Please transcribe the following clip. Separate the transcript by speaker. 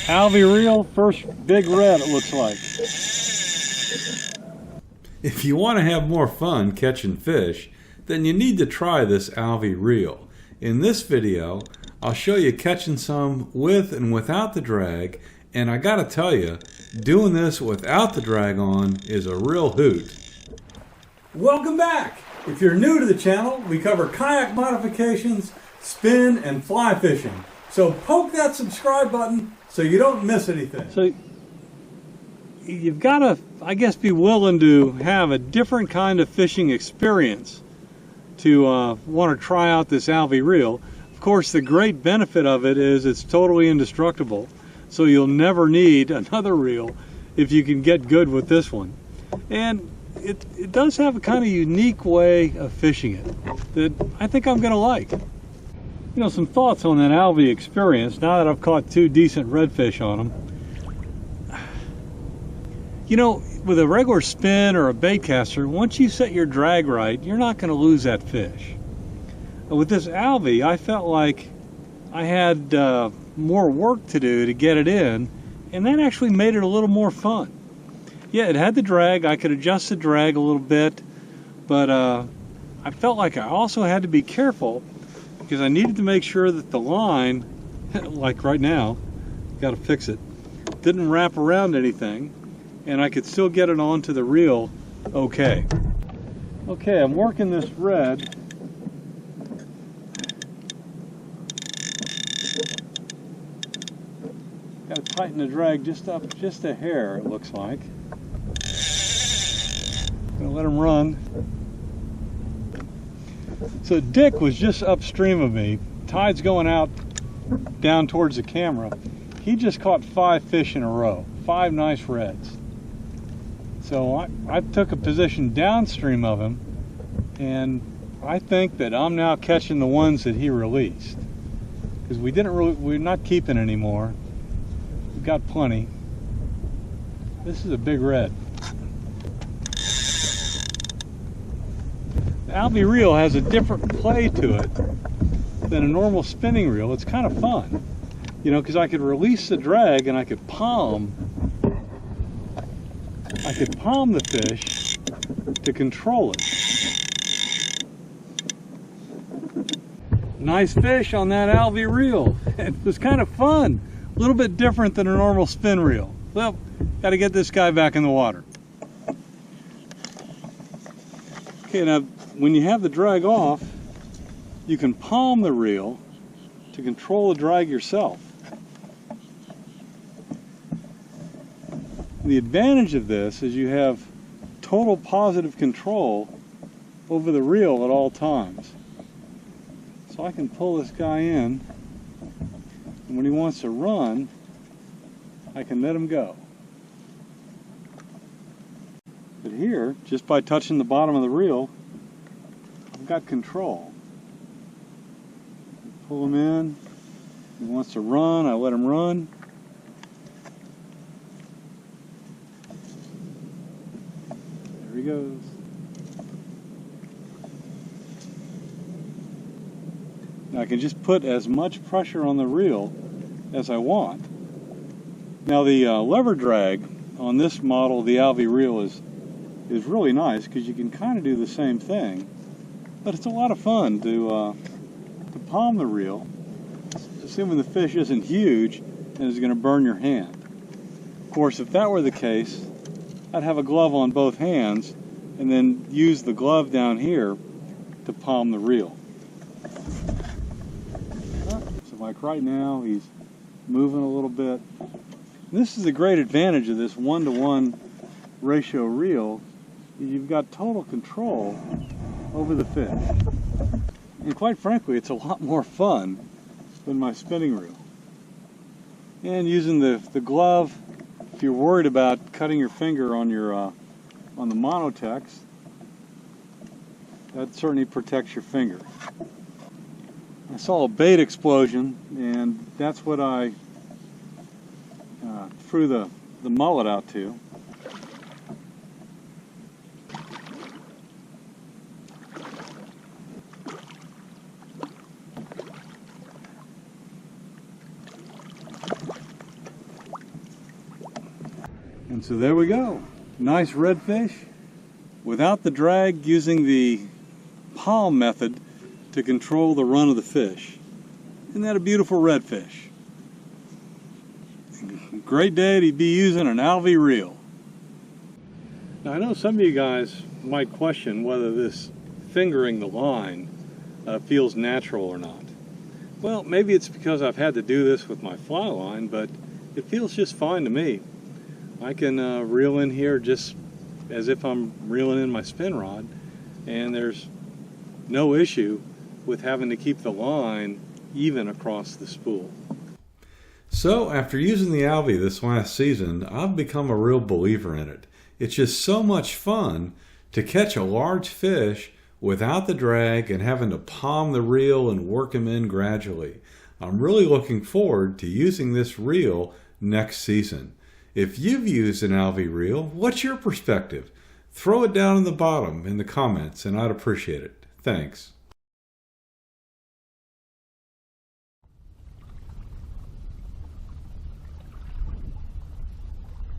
Speaker 1: Alvey reel, first big red it looks like.
Speaker 2: If you want to have more fun catching fish, then you need to try this Alvey reel. In this video, I'll show you catching some with and without the drag, and I gotta tell you, doing this without the drag on is a real hoot. Welcome back! If you're new to the channel, we cover kayak modifications, spin, and fly fishing. So poke that subscribe button so you don't miss anything.
Speaker 1: So you've got to, I guess, be willing to have a different kind of fishing experience to want to try out this Alvey reel. Of course, the great benefit of it is it's totally indestructible, so you'll never need another reel if you can get good with this one. And it does have a kind of unique way of fishing it that I think I'm going to like. You know, some thoughts on that Alvey experience now that I've caught 2 decent redfish on them. You know, with a regular spin or a bait caster, once you set your drag right, you're not going to lose that fish. With this Alvey, I felt like I had more work to do to get it in, and that actually made it a little more fun. Yeah, it had the drag. I could adjust the drag a little bit, but I felt like I also had to be careful because I needed to make sure that the line, like right now, got to fix it, didn't wrap around anything, and I could still get it onto the reel okay. Okay, I'm working this red. Got to tighten the drag just up just a hair, it looks like. Gonna let him run. So Dick was just upstream of me. Tide's going out down towards the camera. He just caught 5 fish in a row, 5 nice reds. So I took a position downstream of him, and I think that I'm now catching the ones that he released, because we're not keeping any more. We've got plenty. This is a big red. The Alvey reel has a different play to it than a normal spinning reel. It's kind of fun, you know, because I could release the drag and I could palm the fish to control it. Nice fish on that Alvey reel. It was kind of fun. A little bit different than a normal spin reel. Well, got to get this guy back in the water. Okay, now when you have the drag off, you can palm the reel to control the drag yourself. The advantage of this is you have total positive control over the reel at all times. So I can pull this guy in, and when he wants to run, I can let him go. But here, just by touching the bottom of the reel, I've got control. Pull him in. He wants to run, I let him run. There he goes. Now I can just put as much pressure on the reel as I want. Now the lever drag on this model, the Alvey reel, is really nice because you can kind of do the same thing, but it's a lot of fun to palm the reel, assuming the fish isn't huge and is going to burn your hand. Of course, if that were the case, I'd have a glove on both hands and then use the glove down here to palm the reel. So like right now, he's moving a little bit. This is the great advantage of this 1-to-1 ratio reel. You've got total control over the fish. And quite frankly, it's a lot more fun than my spinning reel. And using the glove, if you're worried about cutting your finger on your on the Monotex, that certainly protects your finger. I saw a bait explosion, and that's what I threw the mullet out to. And so there we go. Nice redfish without the drag, using the palm method to control the run of the fish. Isn't that a beautiful redfish? Great day to be using an Alvey reel. Now I know some of you guys might question whether this fingering the line feels natural or not. Well, maybe it's because I've had to do this with my fly line, but it feels just fine to me. I can reel in here just as if I'm reeling in my spin rod, and there's no issue with having to keep the line even across the spool.
Speaker 2: So after using the Alvey this last season, I've become a real believer in it. It's just so much fun to catch a large fish without the drag and having to palm the reel and work him in gradually. I'm really looking forward to using this reel next season. If you've used an Alvey reel, what's your perspective? Throw it down in the bottom in the comments and I'd appreciate it. Thanks.